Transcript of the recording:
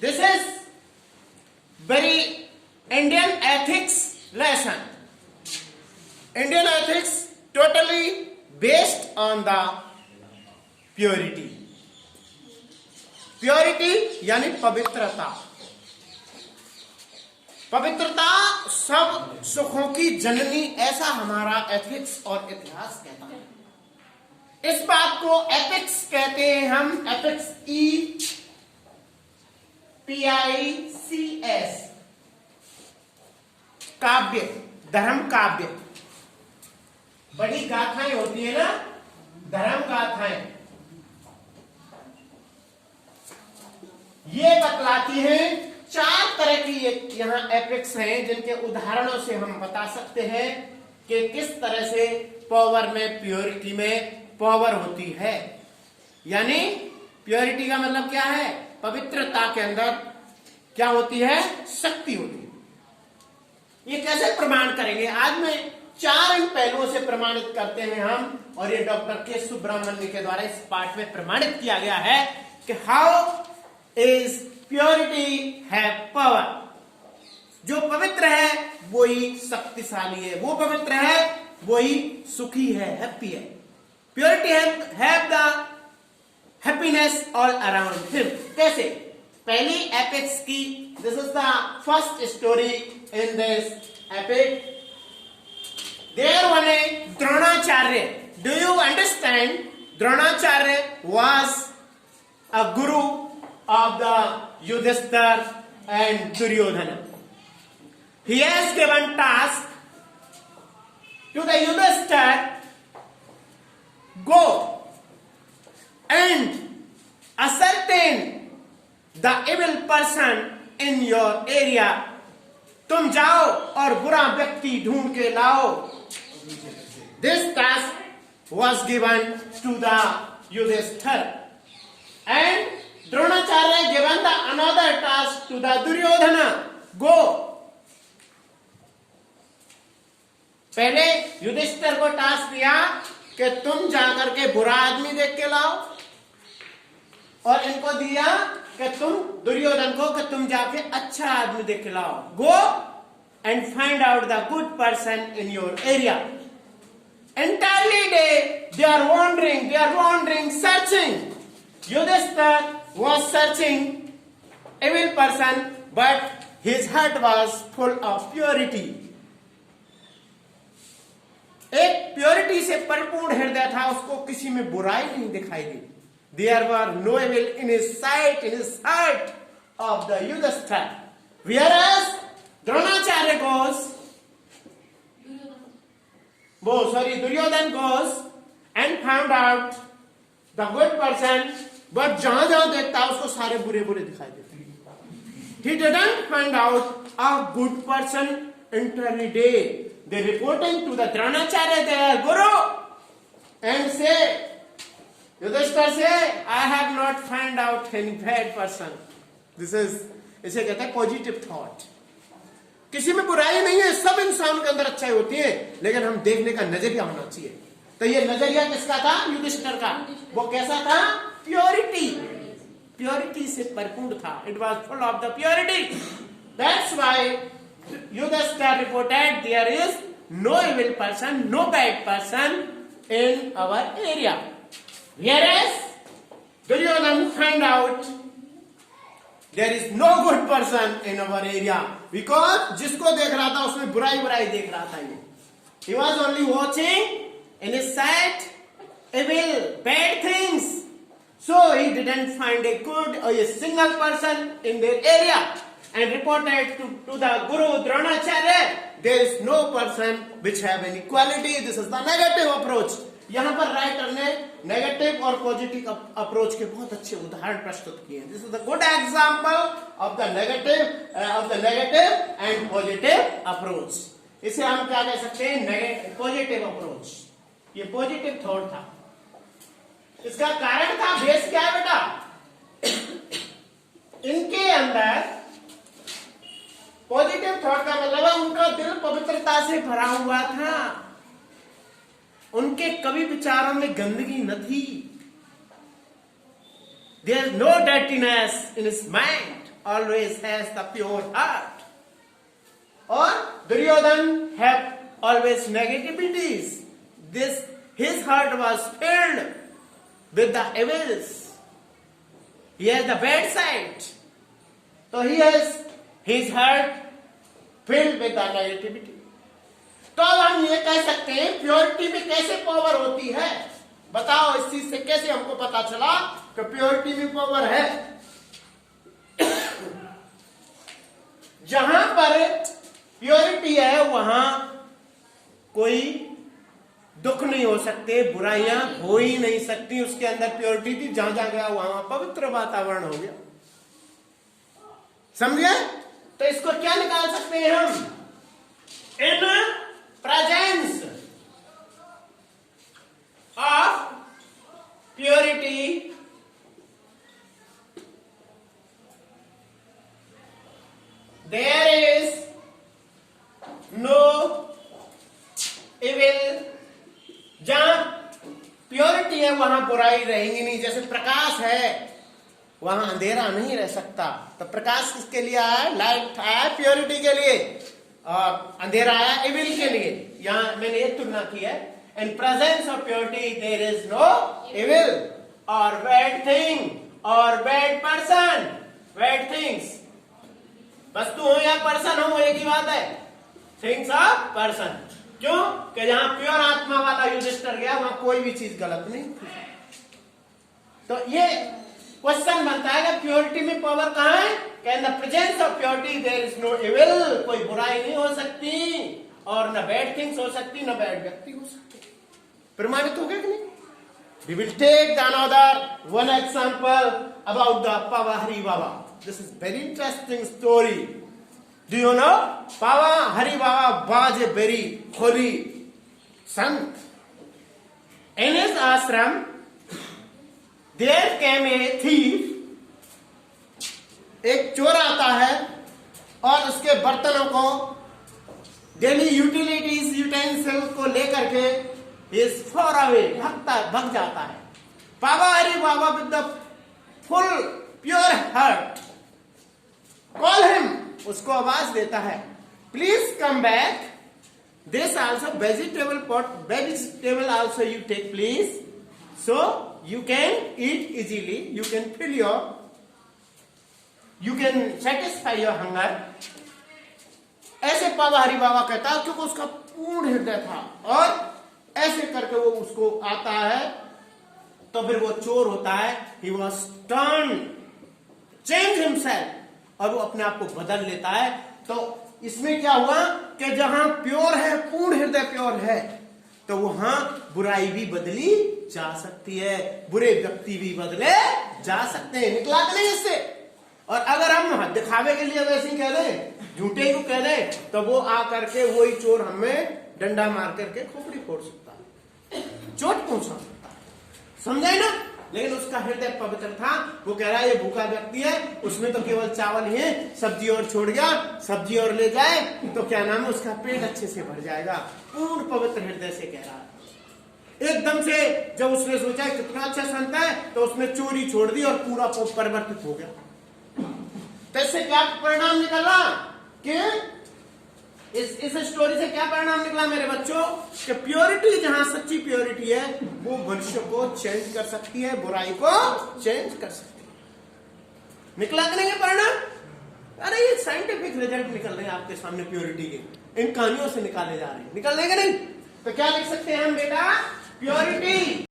This is very Indian ethics lesson. Indian ethics totally based on the purity. Purity यानी पवित्रता. पवित्रता सब सुखों की जननी, ऐसा हमारा एथिक्स और इतिहास कहता है. इस बात को एथिक्स कहते हैं हम. एथिक्स EPICS, काव्य, धर्म काव्य. बड़ी गाथाएं होती है ना, धर्म गाथाएं. ये बतलाती हैं 4 तरह की यहां एपिक्स हैं, जिनके उदाहरणों से हम बता सकते हैं कि किस तरह से पावर में, प्योरिटी में पावर होती है. यानी प्योरिटी का मतलब क्या है? पवित्रता के अंदर क्या होती है? शक्ति होती है. ये कैसे प्रमाण करेंगे? आज में 4 इन पहलुओं से प्रमाणित करते हैं हम, और ये डॉक्टर के सुब्रमण्य के द्वारा इस पाठ में प्रमाणित किया गया है कि हाउ इज प्योरिटी है पावर. जो पवित्र है वो ही शक्तिशाली है, वो पवित्र है वो ही सुखी है, हैप्पी है. Purity have the happiness all around him. कैसे? पहली एपिक्स की, this is the first story in this epic. There one a Dronacharya. Do you understand? Dronacharya was a guru of the Yudhishthir and Duryodhana. He has given task to the Yudhishthir, go and ascertain the evil person in your area. तुम जाओ और बुरा व्यक्ति ढूंढ के लाओ. This task was given to the Yudhishthir, and Dronacharya given the another task to the Duryodhana. Go. पहले युधिष्ठिर को टास्क दिया कि तुम जाकर के बुरा आदमी देख के लाओ, और इनको दिया कि तुम दुर्योधन को कि तुम जाके अच्छा आदमी देख के लाओ. Go and find out the good person in your area. Entirely they are wandering, searching. Yudhishthir was searching evil person, but his heart was full of purity. एक प्योरिटी से परिपूर्ण हृदय था, उसको किसी में बुराई नहीं दिखाई दी. There were no evil in his sight, in his heart of the Yudhishthir. Whereas Dronacharya goes, Duryodhan goes and found out the good person, but जहां जहां देखता उसको सारे बुरे बुरे दिखाई देते. He didn't find out a good person entirely day. They reporting to the Dronacharya, their guru, and say, Yudhishthir say, I have not found out any bad person. This is, इसे कहते हैं पॉजिटिव थॉट. किसी में बुराई नहीं है, सब इंसान के अंदर अच्छाई होती है, लेकिन हम देखने का नजरिया होना चाहिए. तो ये नजरिया किसका था? युधिष्ठिर का. वो कैसा था? प्योरिटी. प्योरिटी से परिपूर्ण था. It was full of the purity. That's why Yudhishthir reported there is no evil person, no bad person in our area. Whereas Duryodhana find out there is no good person in our area, because जिसको देख रहा था उसमें बुराई देख रहा था. ये he was only watching in his sight evil, bad things, so he didn't find a good or a single person in their area, and reported to the Guru Dronacharya, there is no person which have any quality. This is the negative approach. यहाँ पर writer ने negative और positive approach के बहुत अच्छे उदाहरण प्रस्तुत किए. This is the good example of the negative and positive approach. इसे हम क्या कह सकते हैं? Positive approach. ये पॉजिटिव थॉट था. इसका कारण था, बेस क्या है बेटा? इनके अंदर पॉजिटिव थॉट का मतलब है उनका दिल पवित्रता से भरा हुआ था. उनके कभी विचारों में गंदगी न थी. There is no dirtiness in his mind. always has the pure heart. Or Duryodhan have always negativities. His heart was filled with the evils. He has the bad side. So he has his heart filled with the negativity. तो अब हम ये कह सकते हैं purity में कैसे power होती है? बताओ इस चीज से कैसे हमको पता चला कि प्योरिटी में पावर है? जहां पर प्योरिटी है वहां कोई दुख नहीं हो सकते, बुराइयां हो ही नहीं सकती। उसके अंदर प्योरिटी थी, जहां जहां गया वहां पवित्र वातावरण हो गया। समझे? तो इसको क्या निकाल सकते हैं हम? इन presence of purity there is no evil. जहां प्योरिटी है वहां बुराई रहेंगी नहीं। जैसे प्रकाश है वहां अंधेरा नहीं रह सकता। तो प्रकाश किसके लिए आया? लाइट आया प्योरिटी के लिए, और अंधेरा आया इविल के लिए। यहां मैंने एक तुलना की है। In presence of purity there is no evil और बैड थिंग और बैड पर्सन। बैड थिंग्स, वस्तु हो या पर्सन हो एक ही बात है। Things of person. क्यों? कि जहां प्योर आत्मा वाला युधिष्ठिर गया वहां कोई भी चीज गलत नहीं थी। तो ये क्वेश्चन बनता है कि प्योरिटी में पावर कहां है? In the presence of purity there is no evil. कोई बुराई नहीं हो सकती और न बैड थिंग्स हो सकती, न बैड व्यक्ति हो सकते। प्रमाणित हो गया कि नहीं? We will take another one example about the Pava Hari Baba. This is very interesting story. Do you know? Pava Hari Baba was a very holy sant. In his ashram, there came a thief. एक चोर आता है और उसके बर्तनों को, daily utilities utensil को लेकर के इज फॉर अवे भग जाता है। Pava Hari Baba with the full pure heart call him, उसको आवाज देता है, please come back, this also vegetable pot, vegetable also you take please, so you can eat easily, you can fill your, you can satisfy your hunger. ऐसे पावा हरि बाबा कहता है क्योंकि उसका पूर्ण हृदय था। और ऐसे करके वो उसको आता है तो फिर वो चोर होता है। He was turn change himself, और वो अपने आप को बदल लेता है। तो इसमें क्या हुआ कि जहां प्योर है, पूर्ण हृदय प्योर है, तो वहां बुराई भी बदली जा सकती है, बुरे व्यक्ति भी बदले जा सकते हैं। निकला कि नहीं इससे? और अगर हम दिखावे के लिए वैसे ही कह दें, झूठे को कह दें, तो वो आकर के वही चोर हमें डंडा मार करके खोपड़ी फोड़ सकता है, चोट पहुंचा सकता है। समझे ना? लेकिन उसका हृदय पवित्र था। वो कह रहा है ये भूखा व्यक्ति है, उसमें तो केवल चावल ही है, सब्जी और छोड़ गया, सब्जी और ले जाए तो क्या नाम है, उसका पेट अच्छे से भर जाएगा। पूर्ण पवित्र हृदय से कह रहा है। एकदम से जब उसने सोचा कितना अच्छा संत है, तो उसने चोरी छोड़ दी और पूरा परिवर्तित हो गया। तो इससे क्या परिणाम निकला कि इस स्टोरी से क्या परिणाम निकला मेरे बच्चों? कि प्योरिटी, जहां सच्ची प्योरिटी है, वो मनुष्य को चेंज कर सकती है, बुराई को चेंज कर सकती है। निकला कि नहीं है परिणाम? अरे ये साइंटिफिक रिजल्ट निकल रहे हैं आपके सामने प्योरिटी के, इन कहानियों से निकाले जा रहे हैं। निकल रहे कि नहीं? तो क्या लिख सकते हैं हम बेटा? प्योरिटी